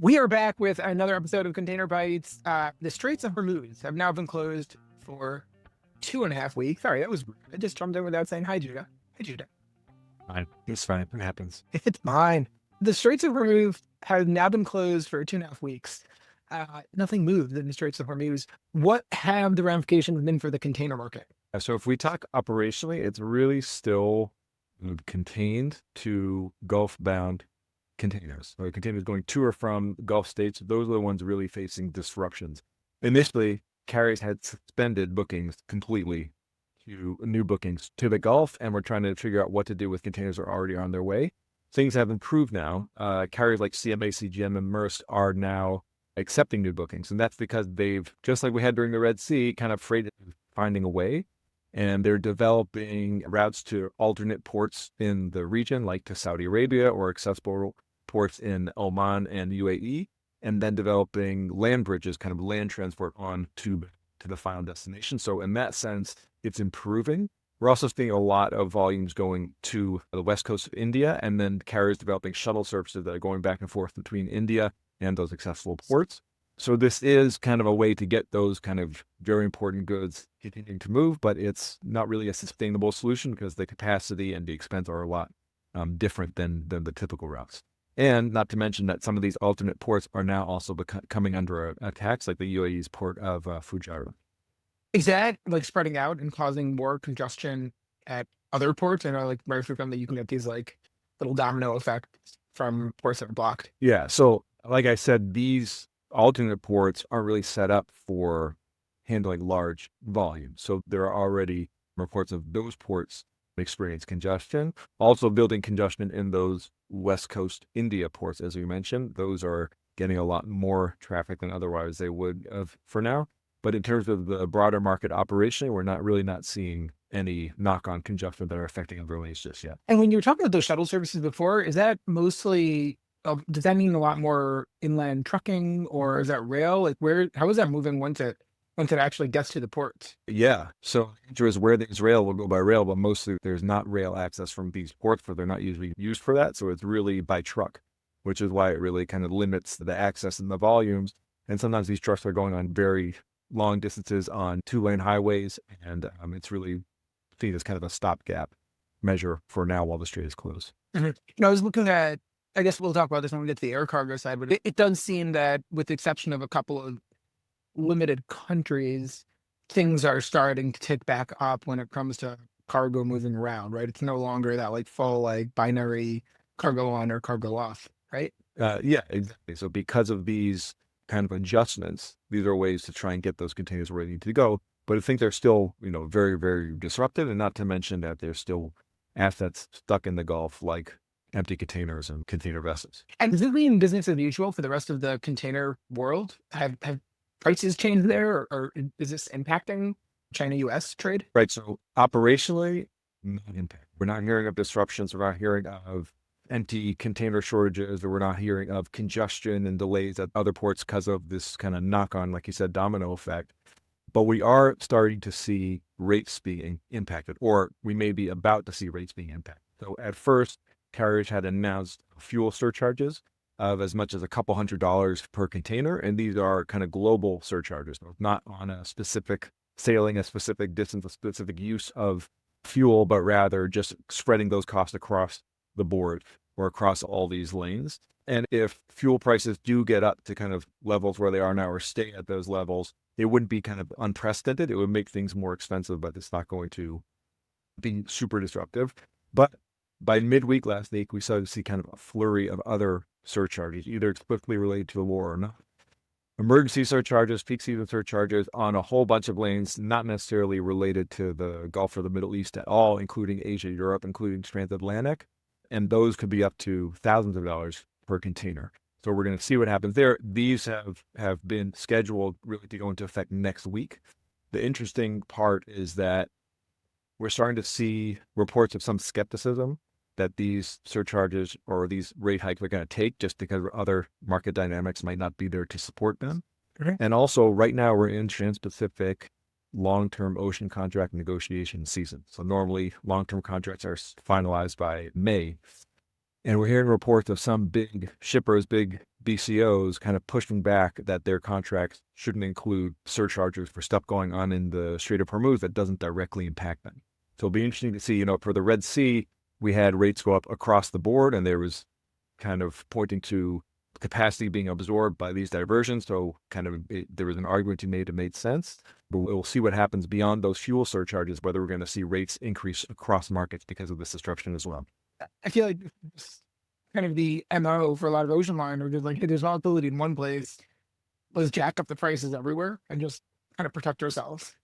We are back with another episode of Container Bytes. The Straits of Hormuz have now been closed for 2.5 weeks. Sorry, that was rude. I just jumped in without saying hi, Judah. Hi, Judah. Fine. It's fine. It happens. It's mine. The Straits of Hormuz have now been closed for 2.5 weeks. Nothing moved in the Straits of Hormuz. What have the ramifications been for the container market? So if we talk operationally, it's really still contained to Gulf-bound containers. So containers going to or from Gulf states, those are the ones really facing disruptions. Initially, carriers had suspended bookings completely to new bookings to the Gulf, and we're trying to figure out what to do with containers that are already on their way. Things have improved now. Carriers like CMA, CGM, and Maersk are now accepting new bookings, and that's because they've, just like we had during the Red Sea, kind of afraid of finding a way, and they're developing routes to alternate ports in the region, like to Saudi Arabia, or accessible ports in Oman and UAE, and then developing land bridges, kind of land transport on to the final destination. So in that sense, it's improving. We're also seeing a lot of volumes going to the west coast of India, and then carriers developing shuttle services that are going back and forth between India and those accessible ports. So this is kind of a way to get those kind of very important goods continuing to move, but it's not really a sustainable solution because the capacity and the expense are a lot different than the typical routes. And not to mention that some of these alternate ports are now also coming under attacks, like the UAE's port of Fujairah. Is that like spreading out and causing more congestion at other ports? I know, like very frequently you can get these like little domino effects from ports that are blocked. Yeah. So like I said, these alternate ports aren't really set up for handling large volumes. So there are already reports of those ports experience congestion. Also building congestion in those West Coast India ports, as we mentioned. Those are getting a lot more traffic than otherwise they would have for now. But in terms of the broader market operationally, we're not seeing any knock-on congestion that are affecting other lanes just yet. And when you were talking about those shuttle services before, is that mostly, does that mean a lot more inland trucking, or is that rail? Like how is that moving once it actually gets to the ports? Yeah. So the answer is where there's rail, we'll go by rail, but mostly there's not rail access from these ports, for they're not usually used for that. So it's really by truck, which is why it really kind of limits the access and the volumes. And sometimes these trucks are going on very long distances on 2-lane highways, and it's really seen as kind of a stopgap measure for now while the strait is closed. Mm-hmm. I was looking at, I guess we'll talk about this when we get to the air cargo side, but it does seem that with the exception of a couple of limited countries, things are starting to tick back up when it comes to cargo moving around, right? It's no longer that like full like binary cargo on or cargo off, right? Yeah, exactly. So because of these kind of adjustments, these are ways to try and get those containers where they need to go. But I think they're still, very, very disruptive, and not to mention that there's still assets stuck in the Gulf, like empty containers and container vessels. And does it mean business as usual for the rest of the container world? Have prices changed there, or is this impacting China-US trade? Right. So operationally, not impact. We're not hearing of disruptions. We're not hearing of empty container shortages, or we're not hearing of congestion and delays at other ports because of this kind of knock-on, like you said, domino effect. But we are starting to see rates being impacted, or we may be about to see rates being impacted. So at first, carriers had announced fuel surcharges of as much as a couple $100s per container, and these are kind of global surcharges, not on a specific sailing, a specific distance, a specific use of fuel, but rather just spreading those costs across the board or across all these lanes. And if fuel prices do get up to kind of levels where they are now, or stay at those levels, it wouldn't be kind of unprecedented. It would make things more expensive, but it's not going to be super disruptive. But by midweek last week, we started to see kind of a flurry of other surcharges, either explicitly related to the war or not. Emergency surcharges, peak season surcharges on a whole bunch of lanes, not necessarily related to the Gulf or the Middle East at all, including Asia-Europe, including Transatlantic. And those could be up to thousands of dollars per container. So we're going to see what happens there. These have been scheduled really to go into effect next week. The interesting part is that we're starting to see reports of some skepticism that these surcharges or these rate hikes are going to take, just because other market dynamics might not be there to support them. Okay. And also right now we're in Trans-Pacific long-term ocean contract negotiation season. So normally long-term contracts are finalized by May. And we're hearing reports of some big shippers, big BCOs kind of pushing back that their contracts shouldn't include surcharges for stuff going on in the Strait of Hormuz that doesn't directly impact them. So it'll be interesting to see, for the Red Sea, we had rates go up across the board, and there was kind of pointing to capacity being absorbed by these diversions. So there was an argument you made that made sense. But we'll see what happens beyond those fuel surcharges, whether we're going to see rates increase across markets because of this disruption as well. I feel like it's kind of the MO for a lot of ocean liners is like, hey, there's volatility in one place. Let's jack up the prices everywhere and just kind of protect ourselves.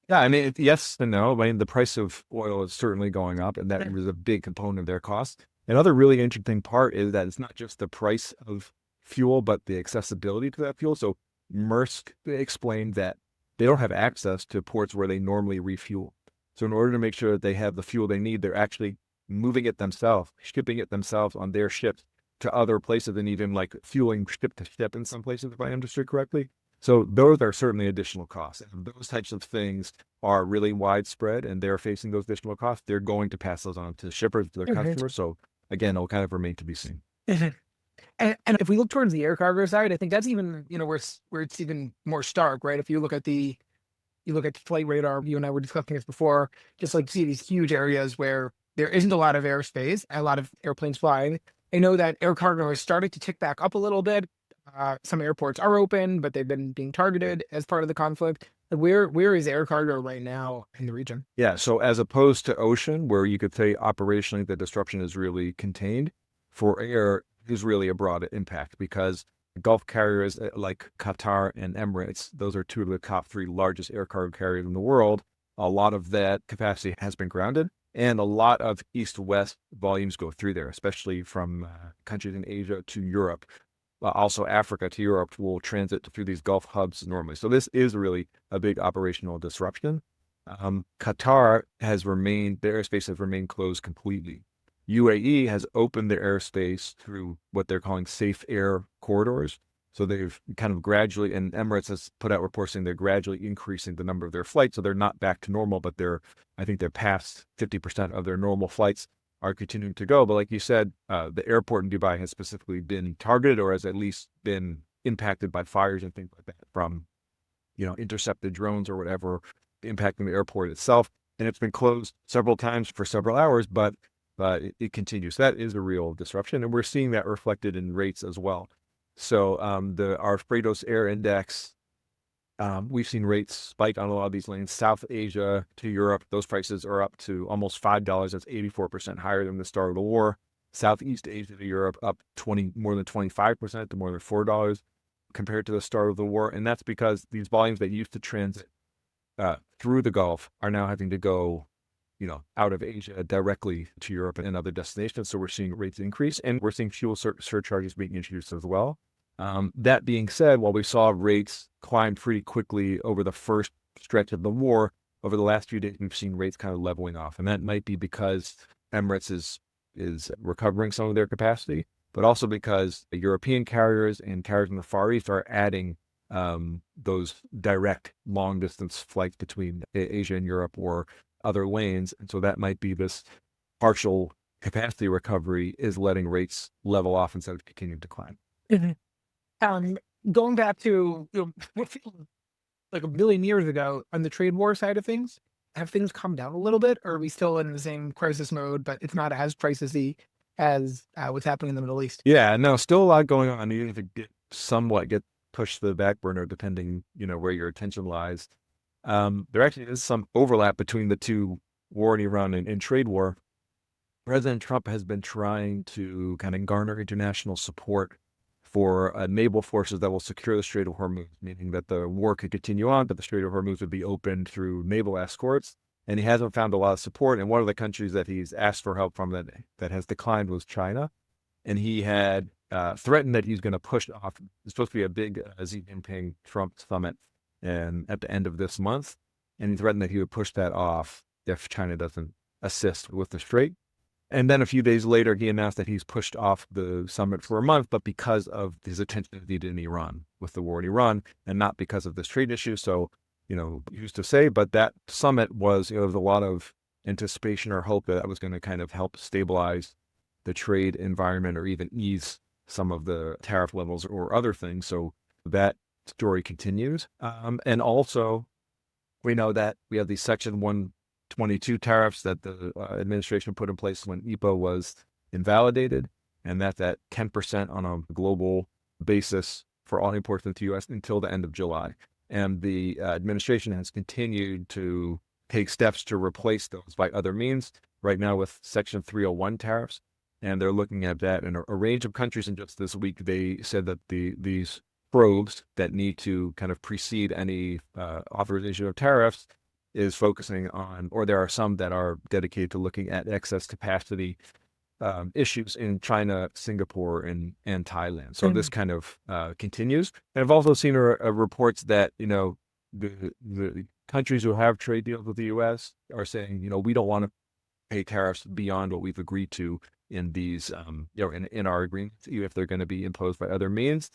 Yeah, I mean, yes and no. I mean, the price of oil is certainly going up, and that was a big component of their cost. Another really interesting part is that it's not just the price of fuel, but the accessibility to that fuel. So Maersk explained that they don't have access to ports where they normally refuel. So in order to make sure that they have the fuel they need, they're actually moving it themselves, shipping it themselves on their ships to other places, and even like fueling ship to ship in some places, if I understood correctly. So those are certainly additional costs. And those types of things are really widespread, and they're facing those additional costs. They're going to pass those on to shippers, to their customers. So again, it'll kind of remain to be seen. And if we look towards the air cargo side, I think that's even, where it's even more stark, right? If you look at flight radar, you and I were discussing this before, just like see these huge areas where there isn't a lot of airspace, a lot of airplanes flying. I know that air cargo has started to tick back up a little bit. Some airports are open, but they've been being targeted as part of the conflict. Where is air cargo right now in the region? Yeah, so as opposed to ocean, where you could say operationally the disruption is really contained, for air is really a broad impact, because Gulf carriers like Qatar and Emirates, those are two of the top three largest air cargo carriers in the world. A lot of that capacity has been grounded, and a lot of east-west volumes go through there, especially from countries in Asia to Europe. Also, Africa to Europe will transit through these Gulf hubs normally. So this is really a big operational disruption. Qatar their airspace has remained closed completely. UAE has opened their airspace through what they're calling safe air corridors. So they've kind of gradually, and Emirates has put out reports saying they're gradually increasing the number of their flights. So they're not back to normal, but I think they're past 50% of their normal flights are continuing to go. But like you said, the airport in Dubai has specifically been targeted, or has at least been impacted by fires and things like that from, intercepted drones or whatever, impacting the airport itself. And it's been closed several times for several hours, but it continues. That is a real disruption, and we're seeing that reflected in rates as well. So our Freightos Air Index, we've seen rates spike on a lot of these lanes. South Asia to Europe, those prices are up to almost $5. That's 84% higher than the start of the war. Southeast Asia to Europe up more than 25% to more than $4 compared to the start of the war. And that's because these volumes that used to transit through the Gulf are now having to go, out of Asia directly to Europe and other destinations. So we're seeing rates increase, and we're seeing fuel surcharges being introduced as well. That being said, while we saw rates climb pretty quickly over the first stretch of the war, over the last few days, we've seen rates kind of leveling off. And that might be because Emirates is recovering some of their capacity, but also because the European carriers and carriers in the Far East are adding those direct long distance flights between Asia and Europe or other lanes. And so that might be this partial capacity recovery is letting rates level off instead of continuing to climb. Going back to like a million years ago on the trade war side of things, have things come down a little bit, or are we still in the same crisis mode, but it's not as crisisy as what's happening in the Middle East? Yeah, no, still a lot going on. Even if it somewhat get pushed to the back burner, depending, where your attention lies. There actually is some overlap between the two, war in Iran and trade war. President Trump has been trying to kind of garner international support for naval forces that will secure the Strait of Hormuz, meaning that the war could continue on, but the Strait of Hormuz would be opened through naval escorts. And he hasn't found a lot of support. And one of the countries that he's asked for help from that has declined was China. And he had threatened that he's going to push off. It's supposed to be a big Xi Jinping Trump summit and at the end of this month. And he threatened that he would push that off if China doesn't assist with the Strait. And then a few days later, he announced that he's pushed off the summit for a month, but because of his attention needed in Iran with the war in Iran, and not because of this trade issue. So, used to say, but that summit was, there was a lot of anticipation or hope that was going to kind of help stabilize the trade environment or even ease some of the tariff levels or other things. So that story continues. And also, we know that we have the Section 122 tariffs that the administration put in place when EPA was invalidated, and that's at 10% on a global basis for all imports into the U.S. until the end of July. And the administration has continued to take steps to replace those by other means, right now with Section 301 tariffs. And they're looking at that in a range of countries. And just this week, they said that these probes that need to kind of precede any authorization of tariffs is focusing on, or there are some that are dedicated to looking at excess capacity issues in China, Singapore, and Thailand. So this kind of continues. And I've also seen reports that, the countries who have trade deals with the U.S. are saying, we don't want to pay tariffs beyond what we've agreed to in these, in our agreements, even if they're going to be imposed by other means.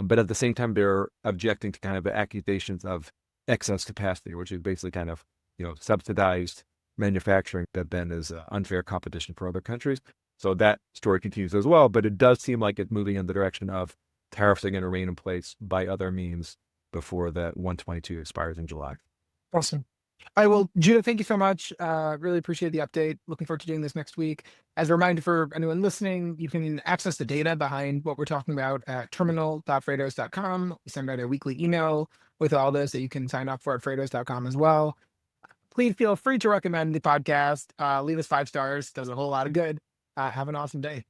But at the same time, they're objecting to kind of the accusations of excess capacity, which is basically kind of, subsidized manufacturing that then is unfair competition for other countries. So that story continues as well, but it does seem like it's moving in the direction of tariffs are going to remain in place by other means before that 122 expires in July. Awesome. I will, Judah, thank you so much. Really appreciate the update. Looking forward to doing this next week. As a reminder for anyone listening, you can access the data behind what we're talking about at terminal.freightos.com. We send out a weekly email with all this that you can sign up for at freightos.com as well. Please feel free to recommend the podcast. Leave us 5 stars. Does a whole lot of good. Have an awesome day.